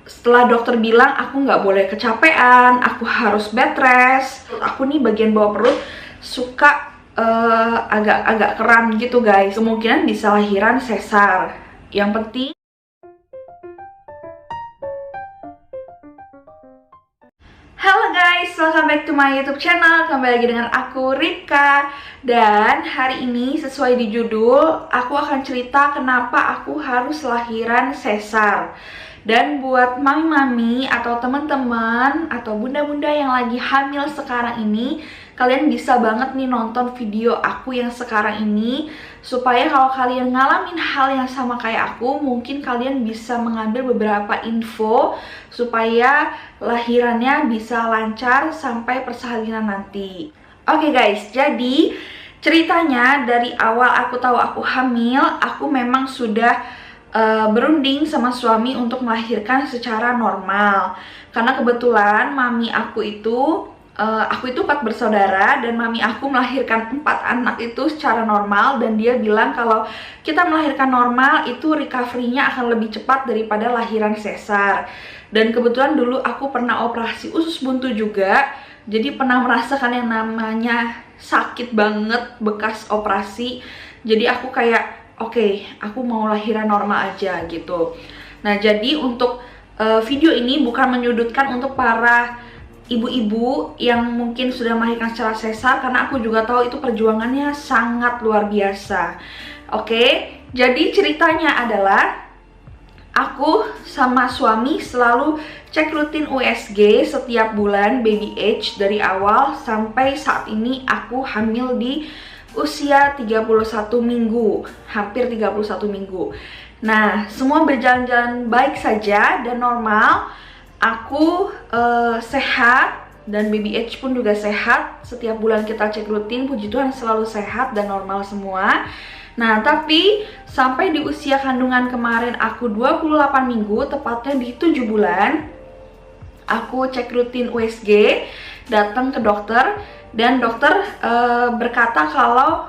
setelah dokter bilang aku nggak boleh kecapean, aku harus bed rest. Aku nih bagian bawah perut suka agak kram gitu guys. Kemungkinan bisa lahiran sesar. Yang penting halo guys, welcome back to my YouTube channel. Kembali lagi dengan aku Ripka. Dan hari ini sesuai di judul, aku akan cerita kenapa aku harus lahiran sesar. Dan buat mami-mami atau teman-teman atau bunda-bunda yang lagi hamil sekarang ini, kalian bisa banget nih nonton video aku yang sekarang ini, supaya kalau kalian ngalamin hal yang sama kayak aku, mungkin kalian bisa mengambil beberapa info supaya lahirannya bisa lancar sampai persalinan nanti. Oke guys, jadi ceritanya dari awal aku tahu aku hamil, aku memang sudah berunding sama suami untuk melahirkan secara normal. Karena kebetulan mami aku itu 4 bersaudara, dan mami aku melahirkan 4 anak itu secara normal. Dan dia bilang kalau kita melahirkan normal itu recovery-nya akan lebih cepat daripada lahiran sesar. Dan kebetulan dulu aku pernah operasi usus buntu juga, jadi pernah merasakan yang namanya sakit banget bekas operasi. Jadi aku kayak oke, aku mau lahiran normal aja gitu. Nah, jadi untuk video ini bukan menyudutkan untuk para ibu-ibu yang mungkin sudah melahirkan secara sesar, karena aku juga tahu itu perjuangannya sangat luar biasa. Oke, jadi ceritanya adalah aku sama suami selalu cek rutin USG setiap bulan baby age dari awal sampai saat ini aku hamil di usia 31 minggu, hampir 31 minggu. Nah, semua berjalan-jalan baik saja dan normal. Aku sehat dan baby age pun juga sehat. Setiap bulan kita cek rutin, puji Tuhan selalu sehat dan normal semua. Nah, tapi sampai di usia kandungan kemarin aku 28 minggu, tepatnya di 7 bulan, aku cek rutin USG, datang ke dokter. Dan dokter berkata kalau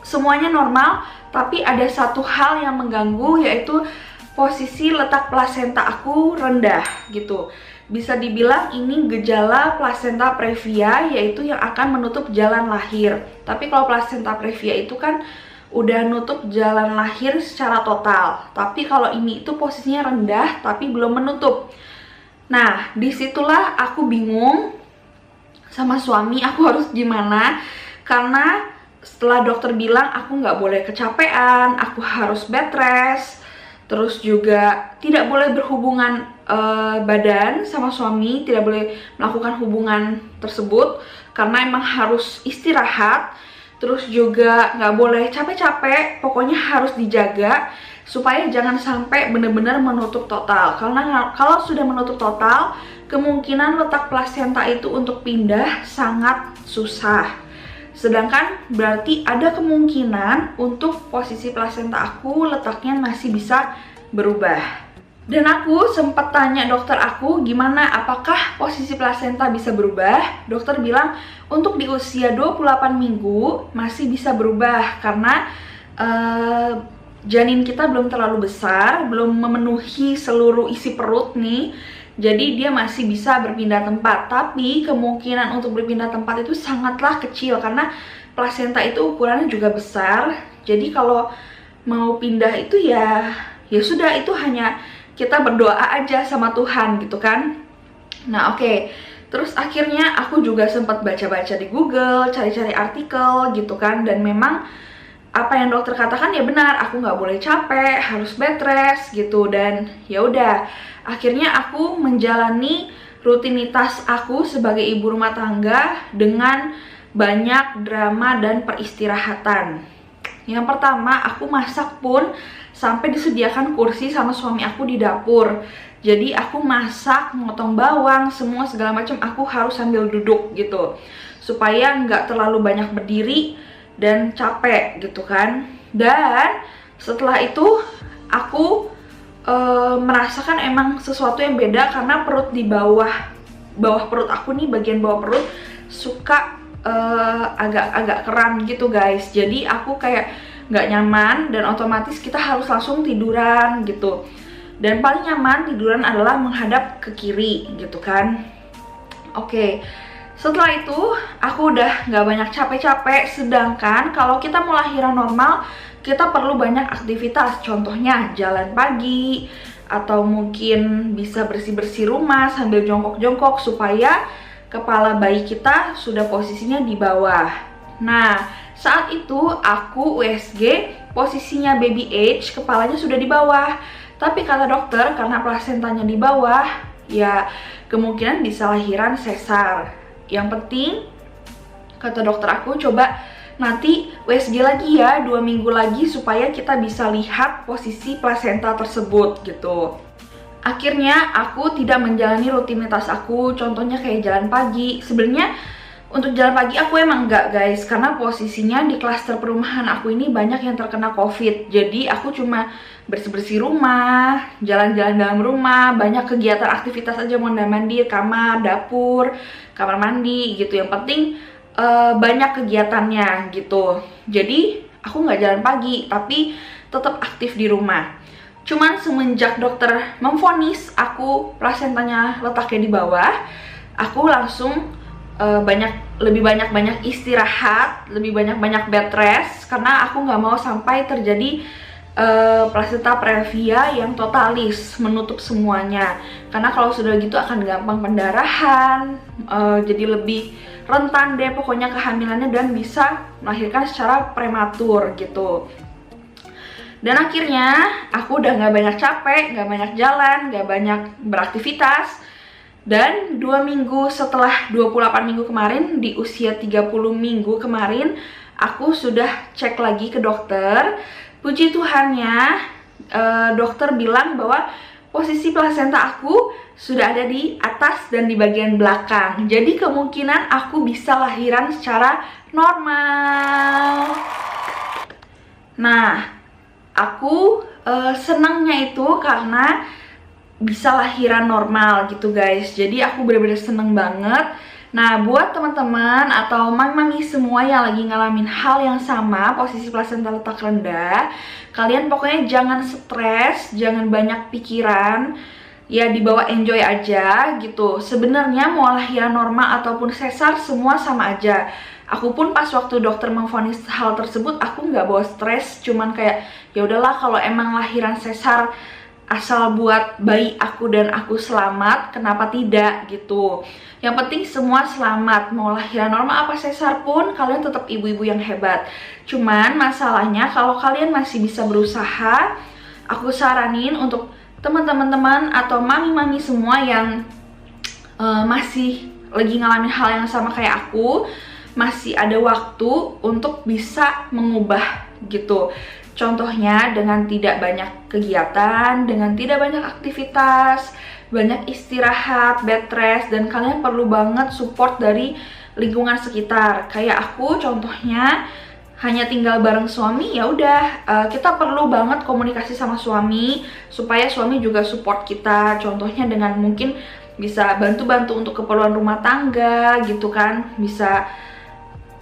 semuanya normal, tapi ada satu hal yang mengganggu, yaitu posisi letak plasenta aku rendah gitu. Bisa dibilang ini gejala placenta previa, yaitu yang akan menutup jalan lahir. Tapi kalau placenta previa itu kan udah nutup jalan lahir secara total. Tapi kalau ini itu posisinya rendah tapi belum menutup. Nah, disitulah aku bingung sama suami, aku harus gimana. Karena setelah dokter bilang aku nggak boleh kecapean, aku harus bed rest, terus juga tidak boleh berhubungan badan sama suami, tidak boleh melakukan hubungan tersebut karena emang harus istirahat. Terus juga nggak boleh capek-capek, pokoknya harus dijaga supaya jangan sampai benar-benar menutup total. Karena kalau sudah menutup total, kemungkinan letak plasenta itu untuk pindah sangat susah. Sedangkan berarti ada kemungkinan untuk posisi plasenta aku letaknya masih bisa berubah. Dan aku sempat tanya dokter aku gimana, apakah posisi plasenta bisa berubah? Dokter bilang untuk di usia 28 minggu masih bisa berubah karena janin kita belum terlalu besar, belum memenuhi seluruh isi perut nih. Jadi dia masih bisa berpindah tempat. Tapi kemungkinan untuk berpindah tempat itu sangatlah kecil karena plasenta itu ukurannya juga besar. Jadi kalau mau pindah itu ya sudah, itu hanya kita berdoa aja sama Tuhan gitu kan. Nah oke. Terus akhirnya aku juga sempat baca-baca di Google, cari-cari artikel gitu kan. Dan memang apa yang dokter katakan ya benar, aku nggak boleh capek, harus bed rest gitu. Dan ya udah, akhirnya aku menjalani rutinitas aku sebagai ibu rumah tangga dengan banyak drama dan peristirahatan. Yang pertama, aku masak pun sampai disediakan kursi sama suami aku di dapur. Jadi aku masak, motong bawang, semua segala macam aku harus sambil duduk gitu, supaya nggak terlalu banyak berdiri dan capek gitu kan. Dan setelah itu aku merasakan emang sesuatu yang beda karena perut di bawah perut aku nih, bagian bawah perut suka agak kram gitu guys. Jadi aku kayak nggak nyaman dan otomatis kita harus langsung tiduran gitu. Dan paling nyaman tiduran adalah menghadap ke kiri gitu kan. Oke, setelah itu aku udah gak banyak capek-capek. Sedangkan kalau kita mau lahiran normal, kita perlu banyak aktivitas. Contohnya jalan pagi, atau mungkin bisa bersih-bersih rumah sambil jongkok-jongkok supaya kepala bayi kita sudah posisinya di bawah. Nah, saat itu aku USG, posisinya baby age, kepalanya sudah di bawah. Tapi kata dokter, karena plasentanya di bawah, ya kemungkinan bisa lahiran sesar. Yang penting, kata dokter aku, coba nanti USG lagi ya, 2 minggu lagi supaya kita bisa lihat posisi plasenta tersebut gitu. Akhirnya aku tidak menjalani rutinitas aku, contohnya kayak jalan pagi. Sebenarnya untuk jalan pagi aku emang enggak guys, karena posisinya di klaster perumahan aku ini banyak yang terkena COVID. Jadi aku cuma bersih-bersih rumah, jalan-jalan dalam rumah, banyak kegiatan aktivitas aja, mondar-mandir, kamar, dapur, kamar mandi gitu. Yang penting banyak kegiatannya gitu. Jadi aku nggak jalan pagi, tapi tetap aktif di rumah. Cuman semenjak dokter memvonis aku plasentanya letaknya di bawah, aku langsung lebih banyak istirahat, lebih banyak bed rest, karena aku nggak mau sampai terjadi plasenta previa yang totalis menutup semuanya. Karena kalau sudah gitu akan gampang pendarahan, jadi lebih rentan deh pokoknya kehamilannya dan bisa melahirkan secara prematur gitu. Dan akhirnya aku udah gak banyak capek, gak banyak jalan, gak banyak beraktivitas. Dan 2 minggu setelah 28 minggu kemarin, di usia 30 minggu kemarin, aku sudah cek lagi ke dokter. Puji Tuhannya, dokter bilang bahwa posisi plasenta aku sudah ada di atas dan di bagian belakang. Jadi kemungkinan aku bisa lahiran secara normal. Nah, aku senangnya itu karena bisa lahiran normal gitu guys. Jadi aku bener-bener seneng banget. Nah, buat teman-teman atau mami-mami semua yang lagi ngalamin hal yang sama, posisi plasenta letak rendah, kalian pokoknya jangan stres, jangan banyak pikiran, ya dibawa enjoy aja gitu. Sebenarnya mau lahiran normal ataupun sesar semua sama aja. Aku pun pas waktu dokter memvonis hal tersebut, aku nggak bawa stres, cuman kayak ya udahlah kalau emang lahiran sesar asal buat bayi aku dan aku selamat, kenapa tidak gitu. Yang penting semua selamat, mau lahiran normal apa sesar pun kalian tetap ibu-ibu yang hebat. Cuman masalahnya kalau kalian masih bisa berusaha, aku saranin untuk teman-teman atau mami-mami semua yang masih lagi ngalamin hal yang sama kayak aku, masih ada waktu untuk bisa mengubah gitu. Contohnya dengan tidak banyak kegiatan, dengan tidak banyak aktivitas, banyak istirahat, bed rest, dan kalian perlu banget support dari lingkungan sekitar. Kayak aku contohnya hanya tinggal bareng suami, ya udah kita perlu banget komunikasi sama suami supaya suami juga support kita. Contohnya dengan mungkin bisa bantu-bantu untuk keperluan rumah tangga gitu kan, bisa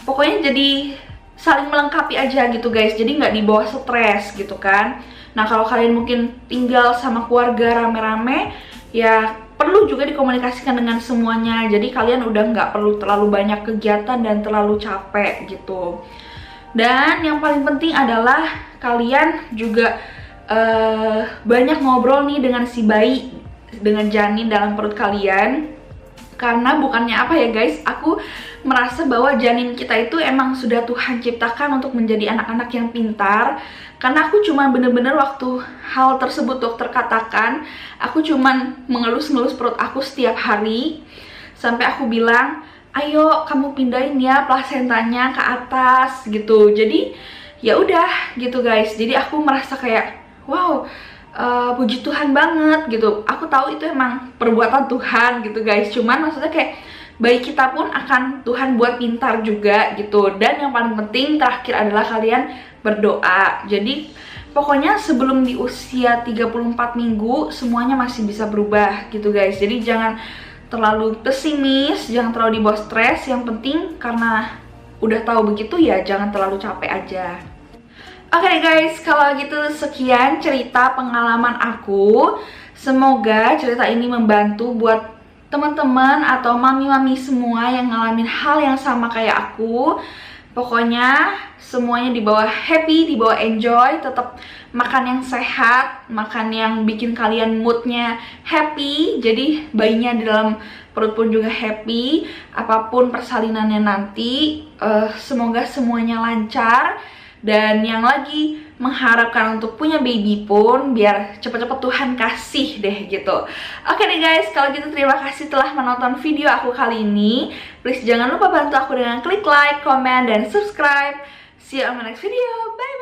pokoknya jadi saling melengkapi aja gitu guys, jadi nggak dibawa stres gitu kan. Nah kalau kalian mungkin tinggal sama keluarga rame-rame, ya perlu juga dikomunikasikan dengan semuanya. Jadi kalian udah nggak perlu terlalu banyak kegiatan dan terlalu capek gitu. Dan yang paling penting adalah kalian juga banyak ngobrol nih dengan si bayi, dengan janin dalam perut kalian. Karena bukannya apa ya guys, aku merasa bahwa janin kita itu emang sudah Tuhan ciptakan untuk menjadi anak-anak yang pintar. Karena aku cuma bener-bener waktu hal tersebut dokter katakan, aku cuman mengelus-ngelus perut aku setiap hari. Sampai aku bilang, ayo kamu pindahin ya plasentanya ke atas gitu. Jadi ya udah gitu guys, jadi aku merasa kayak wow, puji Tuhan banget gitu. Aku tahu itu emang perbuatan Tuhan gitu guys. Cuman maksudnya kayak bayi kita pun akan Tuhan buat pintar juga gitu. Dan yang paling penting terakhir adalah kalian berdoa. Jadi pokoknya sebelum di usia 34 minggu semuanya masih bisa berubah gitu guys. Jadi jangan terlalu pesimis, jangan terlalu dibawa stres. Yang penting karena udah tahu begitu ya jangan terlalu capek aja. Oke deh guys, kalau gitu sekian cerita pengalaman aku. Semoga cerita ini membantu buat teman-teman atau mami-mami semua yang ngalamin hal yang sama kayak aku. Pokoknya semuanya dibawa happy, dibawa enjoy, tetap makan yang sehat, makan yang bikin kalian moodnya happy. Jadi bayinya di dalam perut pun juga happy. Apapun persalinannya nanti, semoga semuanya lancar. Dan yang lagi mengharapkan untuk punya baby pun biar cepet-cepet Tuhan kasih deh gitu. Oke deh guys, kalau gitu terima kasih telah menonton video aku kali ini. Please jangan lupa bantu aku dengan klik like, comment, dan subscribe. See you on my next video. Bye!